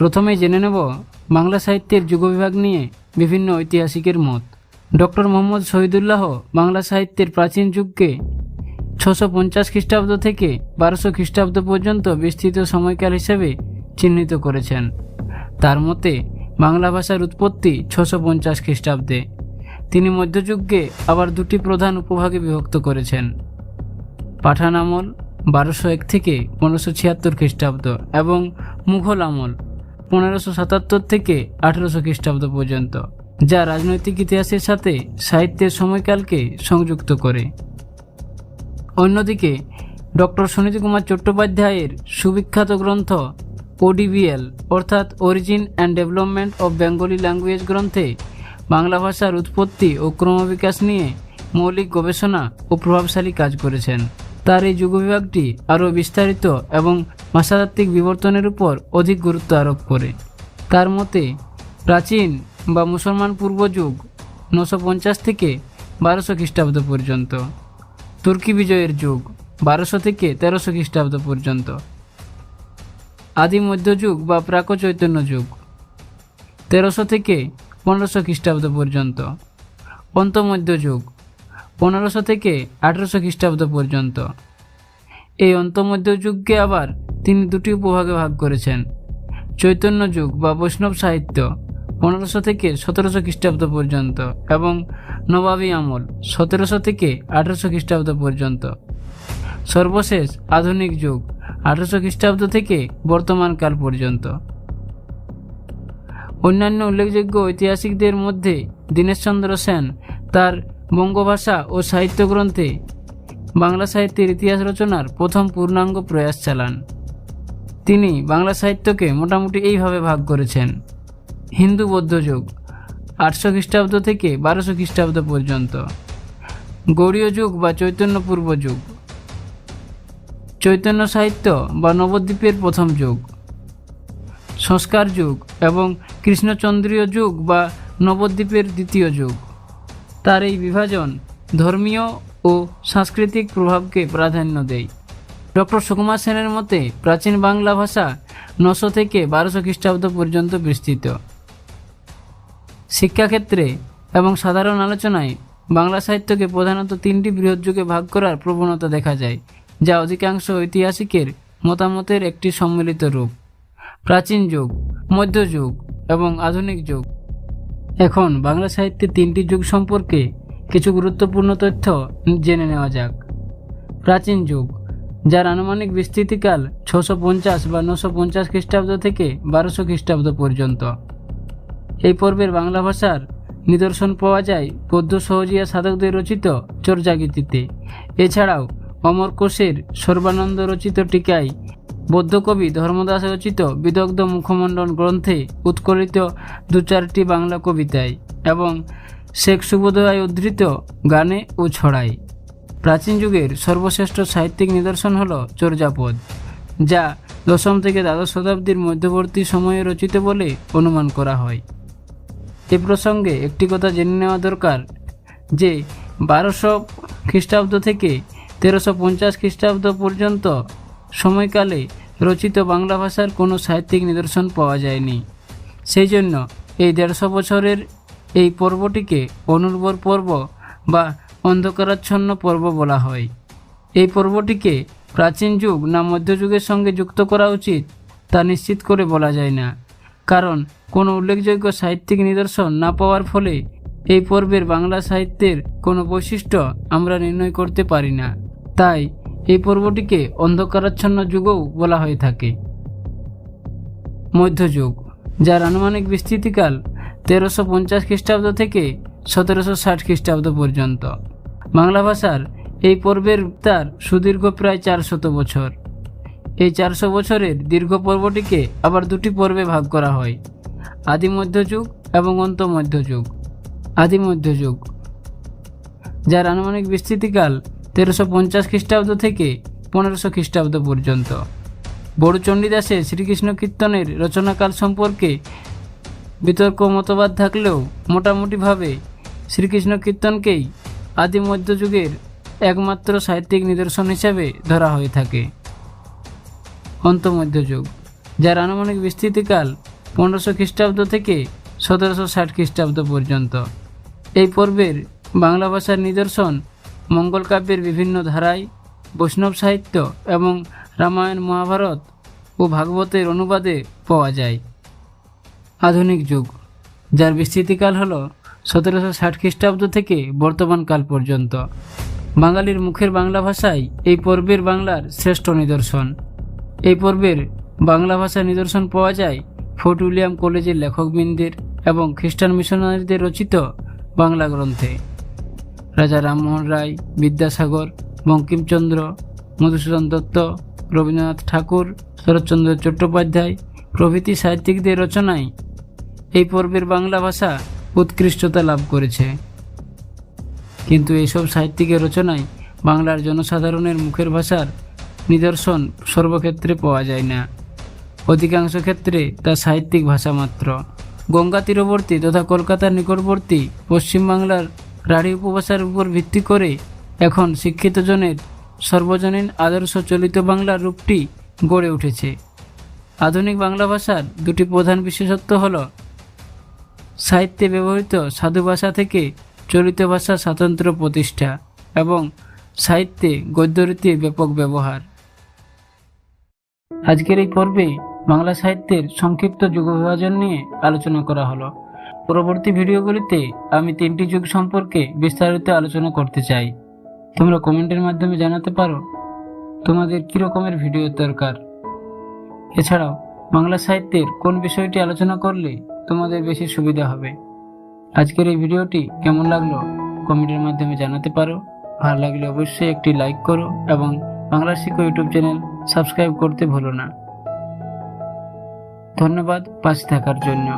প্রথমেই জেনে নেব বাংলা সাহিত্যের যুগবিভাগ নিয়ে বিভিন্ন ঐতিহাসিকের মত। ডক্টর মোহাম্মদ শহীদুল্লাহ বাংলা সাহিত্যের প্রাচীন যুগকে 650 খ্রিস্টাব্দ থেকে 1200 খ্রিস্টাব্দ পর্যন্ত বিস্তৃত সময়কাল হিসেবে চিহ্নিত করেছেন। তার মতে বাংলা ভাষার উৎপত্তি 650 খ্রিস্টাব্দে। তিনি মধ্যযুগকে আবার দুটি প্রধান উপভাগে বিভক্ত করেছেন: পাঠান আমল 1201 থেকে 1576 খ্রিস্টাব্দ এবং মুঘল আমল 1577 থেকে 1800 খ্রিস্টাব্দ পর্যন্ত, যা রাজনৈতিক ইতিহাসের সাথে সাহিত্যের সময়কালকে সংযুক্ত করে। অন্যদিকে ডক্টর সুনীতি কুমার চট্টোপাধ্যায়ের সুবিখ্যাত গ্রন্থ ODBL অর্থাৎ origin and development of Bengali language গ্রন্থে বাংলা ভাষার উৎপত্তি ও ক্রমবিকাশ নিয়ে মৌলিক গবেষণা ও প্রভাবশালী কাজ করেছেন। তার এই যুগবিভাগটি আরও বিস্তারিত এবং ভাষাতাত্ত্বিক বিবর্তনের উপর অধিক গুরুত্ব আরোপ করে। তার মতে প্রাচীন বা মুসলমান পূর্বযুগ 950 থেকে 1200 খ্রিস্টাব্দ পর্যন্ত, তুর্কি বিজয়ের যুগ 1200 থেকে 1300 খ্রিস্টাব্দ পর্যন্ত, আদি মধ্যযুগ বা প্রাক চৈতন্য যুগ 1300 থেকে 1500 খ্রিস্টাব্দ পর্যন্ত, অন্তমধ্যযুগ 1500 থেকে 1800 খ্রিস্টাব্দ পর্যন্ত। এই অন্তমধ্যযুগকে আবার তিনি দুটি উপভাগে ভাগ করেছেন: চৈতন্য যুগ বা বৈষ্ণব সাহিত্য 1500 থেকে 1700 খ্রিস্টাব্দ পর্যন্ত এবং নবাবী আমল 1700 থেকে 1800 খ্রিস্টাব্দ পর্যন্ত। সর্বশেষ আধুনিক যুগ 1800 খ্রিস্টাব্দ থেকে বর্তমান কাল পর্যন্ত। অন্যান্য উল্লেখযোগ্য ঐতিহাসিকদের মধ্যে দীনেশচন্দ্র সেন তার বঙ্গভাষা ও সাহিত্য গ্রন্থে বাংলা সাহিত্যের ইতিহাস রচনার প্রথম পূর্ণাঙ্গ প্রয়াস চালান। তিনি বাংলা সাহিত্যকে মোটামুটি এইভাবে ভাগ করেছেন: হিন্দু বৌদ্ধ যুগ 800 খ্রিস্টাব্দ থেকে 1200 খ্রিস্টাব্দ পর্যন্ত, গৌড়ীয় যুগ বা চৈতন্য পূর্ব যুগ, চৈতন্য সাহিত্য বা নবদ্বীপের প্রথম যুগ, সংস্কার যুগ এবং কৃষ্ণচন্দ্রীয় যুগ বা নবদ্বীপের দ্বিতীয় যুগ। তার এই বিভাজন ধর্মীয় ও সাংস্কৃতিক প্রভাবকে প্রাধান্য দেয়। ডক্টর সুকুমার সেনের মতে প্রাচীন বাংলা ভাষা 900 থেকে 1200 খ্রিস্টাব্দ পর্যন্ত বিস্তৃত। শিক্ষাক্ষেত্রে এবং সাধারণ আলোচনায় বাংলা সাহিত্যকে প্রধানত তিনটি বৃহৎ যুগে ভাগ করার প্রবণতা দেখা যায়, যা অধিকাংশ ঐতিহাসিকের মতামতের একটি সম্মিলিত রূপ: প্রাচীন যুগ, মধ্যযুগ এবং আধুনিক যুগ। এখন বাংলা সাহিত্যের তিনটি যুগ সম্পর্কে কিছু গুরুত্বপূর্ণ তথ্য জেনে নেওয়া যাক। প্রাচীন যুগ, যার আনুমানিক বিস্তৃতিকাল 650 বা 950 খ্রিস্টাব্দ থেকে 1200 খ্রিস্টাব্দ পর্যন্ত। এই পর্বের বাংলা ভাষার নিদর্শন পাওয়া যায় পদ্য সহজিয়া সাধকদের রচিত চর্যাগীতিতে। এছাড়াও অমর কোষের সর্বানন্দ রচিত টিকায়, বৌদ্ধকবি ধর্মদাস রচিত বিদগ্ধ মুখমণ্ডল গ্রন্থে, উৎকলিত 2-4টি বাংলা কবিতায় এবং শেখ সুবোধরায় উদ্ধৃত গানে ও ছড়ায়। প্রাচীন যুগের সর্বশ্রেষ্ঠ সাহিত্যিক নিদর্শন হল চর্যাপদ, যা 10ম থেকে দ্বাদশ শতাব্দীর মধ্যবর্তী সময়ে রচিত বলে অনুমান করা হয়। এ প্রসঙ্গে একটি কথা জেনে নেওয়া দরকার যে 1200 খ্রিস্টাব্দ থেকে 1350 খ্রিস্টাব্দ পর্যন্ত সময়কালে রচিত বাংলা ভাষার কোনো সাহিত্যিক নিদর্শন পাওয়া যায়নি। সেই জন্য এই 150 বছরের এই পর্বটিকে অনুর্বর পর্ব বা অন্ধকারাচ্ছন্ন পর্ব বলা হয়। এই পর্বটিকে প্রাচীন যুগ না মধ্যযুগের সঙ্গে যুক্ত করা উচিত তা নিশ্চিত করে বলা যায় না, কারণ কোনো উল্লেখযোগ্য সাহিত্যিক নিদর্শন না পাওয়ার ফলে এই পর্বের বাংলা সাহিত্যের কোনো বৈশিষ্ট্য আমরা নির্ণয় করতে পারি না। তাই এই পর্বটিকে অন্ধকারাচ্ছন্ন যুগও বলা হয়ে থাকে। মধ্যযুগ, যার আনুমানিক বিস্তৃতিকাল 1350 খ্রিস্টাব্দ থেকে 1760 খ্রিস্টাব্দ পর্যন্ত। বাংলা ভাষার এই পর্বের তার সুদীর্ঘ প্রায় 400 বছর। এই 400 বছরের দীর্ঘ পর্বটিকে আবার দুটি পর্বে ভাগ করা হয়: আদি মধ্যযুগ এবং অন্ত মধ্যযুগ। আদি মধ্যযুগ, যার আনুমানিক বিস্তৃতিকাল 1350 খ্রিস্টাব্দ থেকে 1500 খ্রিস্টাব্দ পর্যন্ত। বড়ু চণ্ডীদাসের শ্রীকৃষ্ণ কীর্তনের রচনাকাল সম্পর্কে বিতর্ক মতবাদ থাকলেও মোটামুটিভাবে শ্রীকৃষ্ণ কীর্তনকেই আদি মধ্যযুগের একমাত্র সাহিত্যিক নিদর্শন হিসেবে ধরা হয়ে থাকে। অন্তমধ্যযুগ, যার আনুমানিক বিস্তৃতিকাল 1500 খ্রিস্টাব্দ থেকে 1760 খ্রিস্টাব্দ পর্যন্ত। এই পর্বের বাংলা ভাষার নিদর্শন মঙ্গল কাব্যের বিভিন্ন ধারায়, বৈষ্ণব সাহিত্য এবং রামায়ণ, মহাভারত ও ভাগবতের অনুবাদে পাওয়া যায়। আধুনিক যুগ, যার বিস্তৃতিকাল হল 1760 খ্রিস্টাব্দ থেকে বর্তমান কাল পর্যন্ত। বাঙালির মুখের বাংলা ভাষাই এই পর্বের বাংলার শ্রেষ্ঠ নিদর্শন। এই পর্বের বাংলা ভাষার নিদর্শন পাওয়া যায় ফোর্ট উইলিয়াম কলেজের লেখকবৃন্দের এবং খ্রিস্টান মিশনারিদের রচিত বাংলা গ্রন্থে। রাজা রামমোহন রায়, বিদ্যাসাগর, বঙ্কিমচন্দ্র, মধুসূদন দত্ত, রবীন্দ্রনাথ ঠাকুর, শরৎচন্দ্র চট্টোপাধ্যায় প্রভৃতি সাহিত্যিকদের রচনায় এই পর্বের বাংলা ভাষা উৎকৃষ্টতা লাভ করেছে। কিন্তু এইসব সাহিত্যিকের রচনায় বাংলার জনসাধারণের মুখের ভাষার নিদর্শন সর্বক্ষেত্রে পাওয়া যায় না। অধিকাংশ ক্ষেত্রে তা সাহিত্যিক ভাষা মাত্র। গঙ্গা তীরবর্তী তথা কলকাতার নিকটবর্তী পশ্চিমবাংলার রাঢ়ী উপভাষার উপর ভিত্তি করে এখন শিক্ষিত জনের সর্বজনীন আদর্শ চলিত বাংলার রূপটি গড়ে উঠেছে। আধুনিক বাংলা ভাষার দুটি প্রধান বিশেষত্ব হল সাহিত্যে ব্যবহৃত সাধু ভাষা থেকে চলিত ভাষা স্বাতন্ত্র্য প্রতিষ্ঠা এবং সাহিত্যে গদ্যরীতির ব্যাপক ব্যবহার। আজকের এই পর্বে বাংলা সাহিত্যের সংক্ষিপ্ত যুগ বিভাজন নিয়ে আলোচনা করা হলো। পরবর্তী ভিডিওগুলিতে আমি 3টি যুগ সম্পর্কে বিস্তারিত আলোচনা করতে চাই। তোমরা কমেন্টের মাধ্যমে জানাতে পারো তোমাদের কী রকমের ভিডিও দরকার। এছাড়াও বাংলা সাহিত্যের কোন বিষয়টি আলোচনা করলে তোমাদের বেশি সুবিধা হবে। আজকের এই ভিডিওটি কেমন লাগলো কমেন্টের মাধ্যমে জানাতে পারো। ভালো লাগলে অবশ্যই একটি লাইক করো এবং বাংলা শিখো ইউটিউব চ্যানেল সাবস্ক্রাইব করতে ভুলো না। ধন্যবাদ পাশে থাকার জন্য।